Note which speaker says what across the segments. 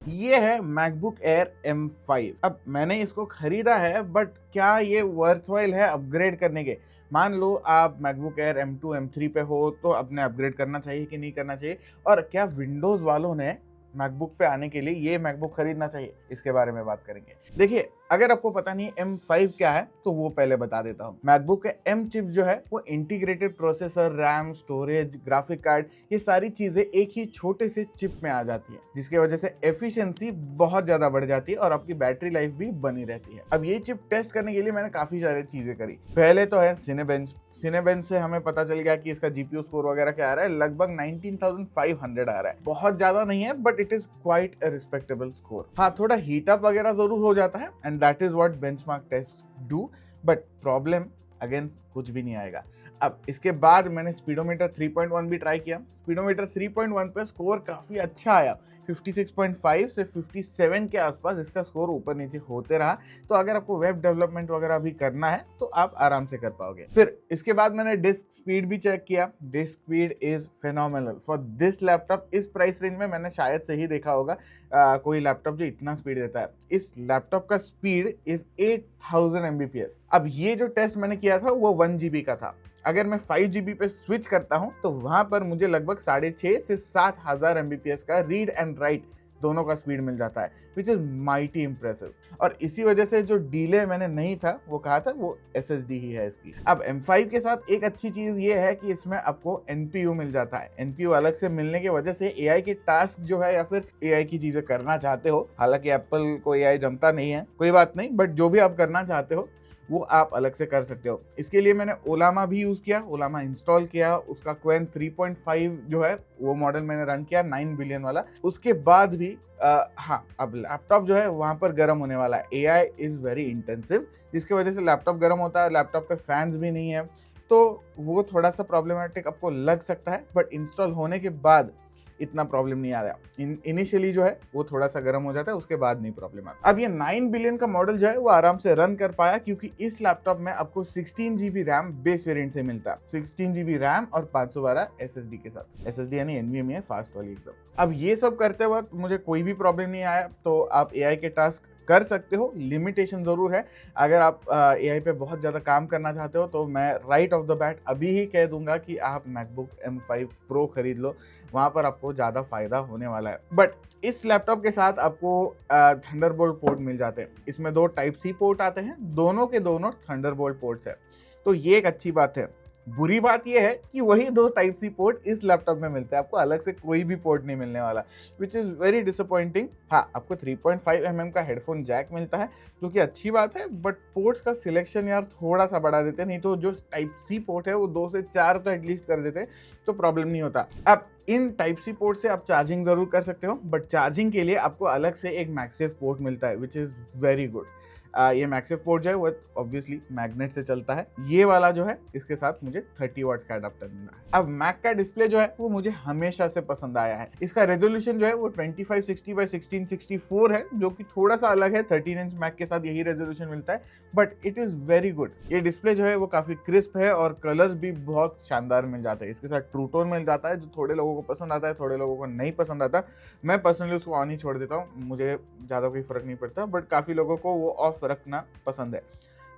Speaker 1: ये है MacBook air M5। अब मैंने इसको खरीदा है, बट क्या ये वर्थवाइल है अपग्रेड करने के? मान लो आप मैकबुक एयर M2 M3 पे हो तो अपने अपग्रेड करना चाहिए कि नहीं करना चाहिए, और क्या विंडोज वालों ने मैकबुक पे आने के लिए ये मैकबुक खरीदना चाहिए, इसके बारे में बात करेंगे। देखिए, अगर आपको पता नहीं M5 क्या है तो वो पहले बता देता हूँ। मैकबुक के M चिप जो है वो integrated processor, RAM, storage, graphic card, ये सारी चीजें एक ही छोटे से चिप में आ जाती है, जिसकी वजह से एफिशिएंसी बहुत ज्यादा बढ़ जाती है और आपकी बैटरी लाइफ भी बनी रहती है। अब ये चिप टेस्ट करने के लिए मैंने काफी सारी चीजें करी। पहले तो है सिनेबेंच। सिनेबेंच से हमें पता चल गया कि इसका जीपीयू स्कोर वगैरह क्या आ रहा है, लगभग 19,500 आ रहा है। बहुत ज्यादा नहीं है, but it is quite a respectable score. हाँ, थोड़ा हीट अप वगैरह जरूर हो जाता है, and that is what benchmark test do, but problem against कुछ भी नहीं आएगा। अब इसके बाद मैंने स्पीडोमीटर 3.1 भी ट्राई किया। स्पीडोमीटर 3.1 पे स्कोर काफी अच्छा आया, 56.5 से 57 के आसपास इसका स्कोर ऊपर नीचे होते रहा। तो अगर आपको वेब डेवलपमेंट वगैरह भी करना है तो आप आराम से कर पाओगे। फिर इसके बाद मैंने डिस्क स्पीड भी चेक किया। Disc speed is phenomenal for this laptop. इस प्राइस रेंज में मैंने शायद से ही देखा होगा कोई लैपटॉप जो इतना स्पीड देता है। इस लैपटॉप का स्पीड इज 8000 Mbps। अब ये जो टेस्ट मैंने किया था वो 1 GB का था। अगर मैं 5 GB पे स्विच करता हूं तो वहां पर मुझे लगभग 6,500 से 7,000 Mbps का रीड एंड राइट दोनों का स्पीड मिल जाता है, विच इज माइटी इंप्रेसिव। और इसी वजह से जो डीले मैंने नहीं था वो कहा था, वो SSD ही है इसकी। अब M5 के साथ एक अच्छी चीज ये है कि इसमें आपको NPU मिल जाता है। NPU अलग से मिलने की वजह से AI के टास्क जो है या फिर AI की चीजें करना चाहते हो, हालांकि एप्पल को AI जमता नहीं है, कोई बात नहीं, बट जो भी आप करना चाहते हो वो आप अलग से कर सकते हो। इसके लिए मैंने ओलामा भी यूज किया, ओलामा इंस्टॉल किया, उसका क्वेन 3.5 जो है वो मॉडल मैंने रन किया, 9 बिलियन वाला। उसके बाद भी हाँ, अब लैपटॉप जो है वहां पर गर्म होने वाला है। AI इज वेरी इंटेंसिव, जिसकी वजह से लैपटॉप गर्म होता है। लैपटॉप पे फैंस भी नहीं है, तो वो थोड़ा सा प्रॉब्लमेटिक आपको लग सकता है, बट इंस्टॉल होने के बाद इतना प्रॉब्लम नहीं आ रहा। इनिशियली जो है वो थोड़ा सा गर्म हो जाता है, उसके बाद नहीं प्रॉब्लम आता। अब ये 9 बिलियन का मॉडल जो है वो आराम से रन कर पाया, क्योंकि इस लैपटॉप में आपको 16 GB रैम बेस वेरिएंट से मिलता है। 16 GB रैम और 512 SSD के साथ। SSD यानी NVMe है, फास्ट वाली एकदम। अब ये सब करते वक्त मुझे कोई भी प्रॉब्लम नहीं आया, तो आप AI के टास्क कर सकते हो। लिमिटेशन जरूर है। अगर आप AI पे बहुत ज्यादा काम करना चाहते हो तो मैं राइट ऑफ द बैट अभी ही कह दूंगा कि आप मैकबुक M5 Pro खरीद लो, वहां पर आपको ज्यादा फायदा होने वाला है। बट इस लैपटॉप के साथ आपको थंडरबोल्ट पोर्ट मिल जाते हैं। इसमें 2 Type-C पोर्ट आते हैं, दोनों के दोनों थंडरबोल्ट पोर्ट्स है, तो ये एक अच्छी बात है। बुरी बात यह है कि वही 2 Type-C पोर्ट इस लैपटॉप में मिलते हैं, आपको अलग से कोई भी पोर्ट नहीं मिलने वाला, विच इज वेरी डिसअपॉइंटिंग। हाँ, आपको 3.5 mm का हेडफोन जैक मिलता है, जो कि अच्छी बात है, बट पोर्ट्स का सिलेक्शन यार थोड़ा सा बढ़ा देते हैं, नहीं तो जो Type-C पोर्ट है वो 2 से 4 तो एटलीस्ट कर देते तो प्रॉब्लम नहीं होता। अब इन Type-C पोर्ट से आप चार्जिंग जरूर कर सकते हो, बट चार्जिंग के लिए आपको अलग से एक मैगसेफ पोर्ट मिलता है, विच इज वेरी गुड। ये मैगसेफ पोर्ट जो है वो ऑब्वियसली मैग्नेट से चलता है। ये वाला जो है इसके साथ मुझे 30 वाट्स का अडाप्टर मिला है। अब मैक का डिस्प्ले जो है वो मुझे हमेशा से पसंद आया है। इसका रेजोल्यूशन जो है वो 2560 बाय 1664 है, जो कि थोड़ा सा अलग है। 13 इंच मैक के साथ यही रेजोल्यूशन मिलता है, but it is very good. ये डिस्प्ले जो है वो काफी क्रिस्प है और कलर्स भी बहुत शानदार मिल जाते हैं। इसके साथ ट्रू टोन मिल जाता है, जो थोड़े लोगों को पसंद आता है, थोड़े लोगों को नहीं पसंद आता। मैं पर्सनली उसको ऑन ही छोड़ देता हूँ, मुझे ज्यादा कोई फर्क नहीं पड़ता, बट काफी लोगों को वो ऑफ रखना पसंद है।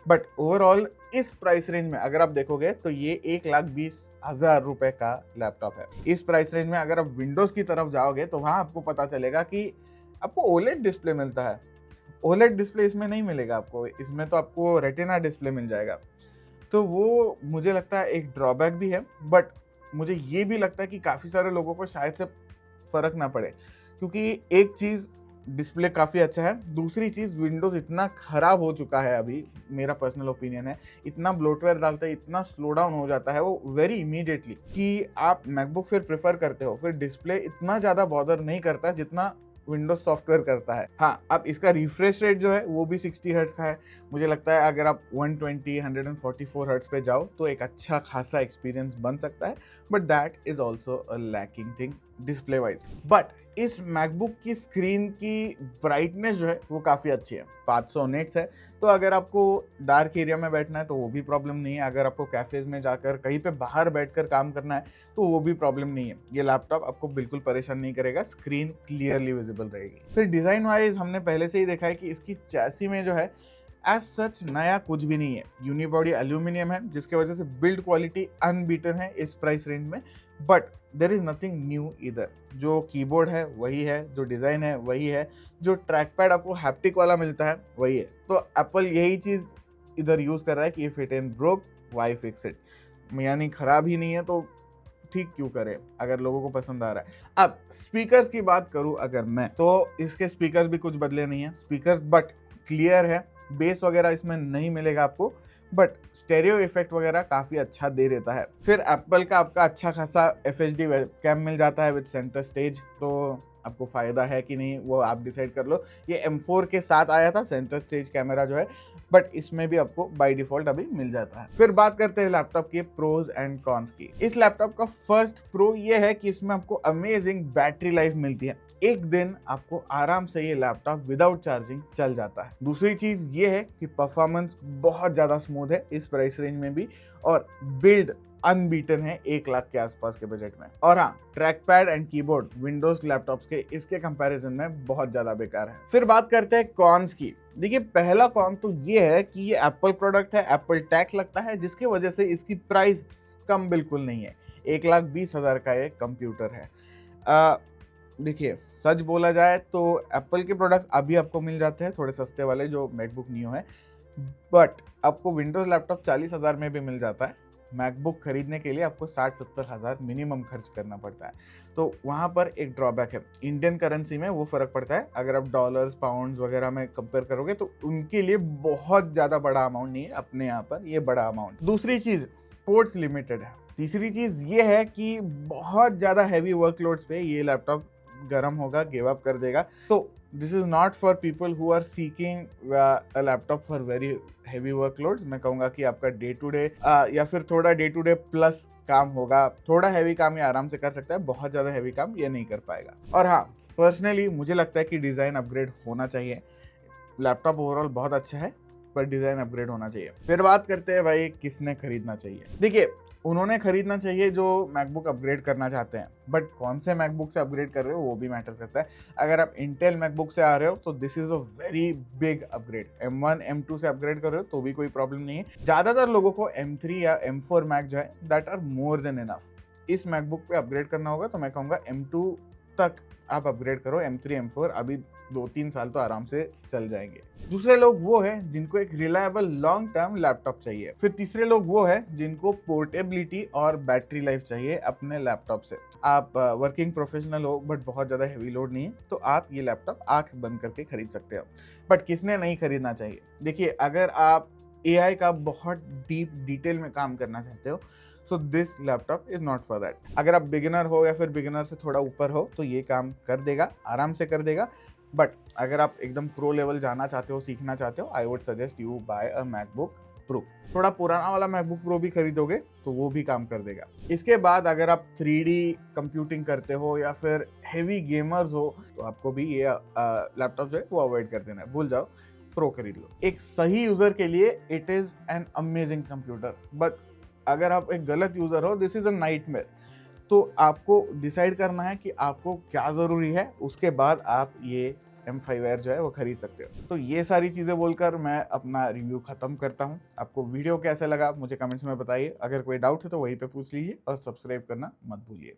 Speaker 1: बट ओवरऑल इस प्राइस रेंज में अगर आप देखोगे तो ये 1,20,000 रुपए का लैपटॉप है। इस प्राइस रेंज में अगर आप विंडोज की तरफ जाओगे तो वहां आपको पता चलेगा कि आपको ओलेड डिस्प्ले मिलता है। ओलेड डिस्प्ले इसमें नहीं मिलेगा आपको, इसमें तो आपको रेटिना डिस्प्ले मिल जाएगा। तो वो मुझे लगता है एक ड्रॉबैक भी है, बट मुझे ये भी लगता है कि काफी सारे लोगों को शायद से फर्क ना पड़े, क्योंकि एक चीज डिस्प्ले काफ़ी अच्छा है, दूसरी चीज़ विंडोज़ इतना ख़राब हो चुका है अभी, मेरा पर्सनल ओपिनियन है, इतना ब्लोटवेयर डालता है, इतना स्लो डाउन हो जाता है वो वेरी इमीडिएटली, कि आप मैकबुक फिर प्रेफर करते हो, फिर डिस्प्ले इतना ज़्यादा बॉदर नहीं करता जितना विंडोज सॉफ्टवेयर करता है। हाँ, अब इसका रिफ्रेश रेट जो है वो भी 60 हर्ट्ज का है। मुझे लगता है अगर आप 144 हर्ट्ज पे जाओ तो एक अच्छा खासा एक्सपीरियंस बन सकता है, but that is also a lacking thing display wise. But इस मैकबुक की स्क्रीन की ब्राइटनेस जो है वो काफ़ी अच्छी है, 500 निट्स है। तो अगर आपको डार्क एरिया में बैठना है तो वो भी प्रॉब्लम नहीं है, अगर आपको कैफेज में जाकर कहीं पे बाहर बैठकर काम करना है तो वो भी प्रॉब्लम नहीं है। ये लैपटॉप आपको बिल्कुल परेशान नहीं करेगा, स्क्रीन क्लियरली विजिबल रहेगी। फिर डिज़ाइन वाइज हमने पहले से ही देखा है कि इसकी चैसी में जो है एज सच नया कुछ भी नहीं है। यूनिबॉडी एल्यूमिनियम है जिसकी वजह से बिल्ड क्वालिटी अनबीटन है इस प्राइस रेंज में। But there is nothing new इधर। जो कीबोर्ड है वही है, जो डिज़ाइन है वही है, जो ट्रैक पैड आपको हैप्टिक वाला मिलता है वही है। तो एप्पल यही चीज़ इधर यूज़ कर रहा है कि if it and broke Y fix it, यानी खराब ही नहीं है तो ठीक क्यों करें अगर लोगों को पसंद आ रहा है। अब स्पीकर्स की बात करूं अगर मैं, तो इसके स्पीकर्स भी कुछ बदले नहीं है, स्पीकर्स बट क्लियर है। बेस वगैरह इसमें नहीं मिलेगा आपको, बट स्टेरियो इफेक्ट वगैरह काफ़ी अच्छा दे देता है। फिर एप्पल का आपका अच्छा खासा FHD कैम मिल जाता है विद सेंटर स्टेज, तो आपको फ़ायदा है कि नहीं वो आप डिसाइड कर लो। ये M4 के साथ आया था सेंटर स्टेज कैमरा जो है, बट इसमें भी आपको बाय डिफ़ॉल्ट अभी मिल जाता है। फिर बात करते हैं लैपटॉप के प्रोज एंड कॉन्स की। इस लैपटॉप का फर्स्ट प्रो ये है कि इसमें आपको अमेजिंग बैटरी लाइफ मिलती है। एक दिन आपको आराम से ये लैपटॉप विदाउट चार्जिंग चल जाता है। दूसरी चीज ये है कि परफॉर्मेंस बहुत ज्यादा स्मूथ है इस प्राइस रेंज में भी, और बिल्ड अनबीटन है 1 लाख के आसपास के बजट में। और हाँ, track pad and keyboard Windows laptops के इसके कंपैरिजन में बहुत ज्यादा बेकार है। फिर बात करते हैं कॉन्स की। देखिए, पहला कॉन तो ये है कि ये एप्पल प्रोडक्ट है, एप्पल टैक्स लगता है, जिसकी वजह से इसकी प्राइस कम बिल्कुल नहीं है। 1,20,000 का ये कंप्यूटर है। देखिए, सच बोला जाए तो एप्पल के प्रोडक्ट्स अभी आपको मिल जाते हैं थोड़े सस्ते वाले, जो मैकबुक नियो है, बट आपको विंडोज लैपटॉप 40,000 में भी मिल जाता है। मैकबुक खरीदने के लिए आपको 60-70 हज़ार मिनिमम खर्च करना पड़ता है। तो वहाँ पर एक ड्रॉबैक है, इंडियन करेंसी में वो फ़र्क पड़ता है। अगर आप डॉलर्स पाउंड्स वगैरह में कंपेयर करोगे तो उनके लिए बहुत ज़्यादा बड़ा अमाउंट नहीं है, अपने यहाँ पर ये बड़ा अमाउंट। दूसरी चीज़, पोर्ट्स लिमिटेड है। तीसरी चीज़ ये है कि बहुत ज़्यादा हैवी वर्कलोड्स पे ये लैपटॉप गर्म होगा, गिव अप कर देगा। तो this is not for people who are seeking a laptop for very heavy workloads. मैं कहूँगा कि आपका डे टू डे या फिर थोड़ा डे टू डे प्लस काम होगा, थोड़ा हैवी काम ये आराम से कर सकता है, बहुत ज़्यादा हैवी काम ये नहीं कर पाएगा। और हाँ, पर्सनली मुझे लगता है कि डिज़ाइन अपग्रेड होना चाहिए। लैपटॉप ओवरऑल बहुत अच्छा है, पर डिज़ाइन अपग्रेड होना चाहिए। फिर बात करते हैं भाई किसने खरीदना चाहिए। देखिए, उन्होंने खरीदना चाहिए जो मैकबुक अपग्रेड करना चाहते हैं, बट कौन से मैकबुक से अपग्रेड कर रहे हो वो भी मैटर करता है। अगर आप इंटेल मैकबुक से आ रहे हो तो this is a very big upgrade. M1 M2 से अपग्रेड कर रहे हो तो भी कोई प्रॉब्लम नहीं है। ज़्यादातर लोगों को M3 या M4 मैक जो है that are more than enough. इस मैकबुक पे अपग्रेड करना होगा तो मैं कहूँगा M2 तक आप अपग्रेड करो। M3 M4 अभी 2-3 साल तो आराम से चल जाएंगे। दूसरे लोग वो है जिनको एक रिलायबल लॉन्ग टर्म लैपटॉप चाहिए। फिर तीसरे लोग वो है जिनको पोर्टेबिलिटी और बैटरी लाइफ चाहिए अपने लैपटॉप से। आप वर्किंग प्रोफेशनल हो बट बहुत ज़्यादा हैवी लोड नहीं है तो आप ये लैपटॉप आंख बंद करके खरीद सकते हो। बट किसने नहीं खरीदना चाहिए? देखिए, अगर आप AI का बहुत डीप डिटेल में काम करना चाहते हो so this laptop is not for that. अगर आप बिगिनर हो या फिर बिगिनर से थोड़ा ऊपर हो तो ये काम कर देगा, आराम से कर देगा। बट अगर आप एकदम प्रो लेवल जाना चाहते हो, सीखना चाहते हो, I would suggest you bye a MacBook pro. थोड़ा पुराना वाला मैकबुक प्रो भी खरीदोगे तो वो भी काम कर देगा। इसके बाद अगर आप 3D कंप्यूटिंग करते हो या फिर हेवी गेमर्स हो तो आपको भी ये लैपटॉप जो है वो अवॉइड कर देना है, भूल जाओ, प्रो खरीद लो। एक सही यूजर के लिए it is an amazing computer, but अगर आप एक गलत यूजर हो दिस इज अ नाइटमेयर। तो आपको डिसाइड करना है कि आपको क्या ज़रूरी है, उसके बाद आप ये M5 Air जो है वो खरीद सकते हो। तो ये सारी चीज़ें बोलकर मैं अपना रिव्यू ख़त्म करता हूँ। आपको वीडियो कैसा लगा मुझे कमेंट्स में बताइए। अगर कोई डाउट है तो वहीं पे पूछ लीजिए और सब्सक्राइब करना मत भूलिए।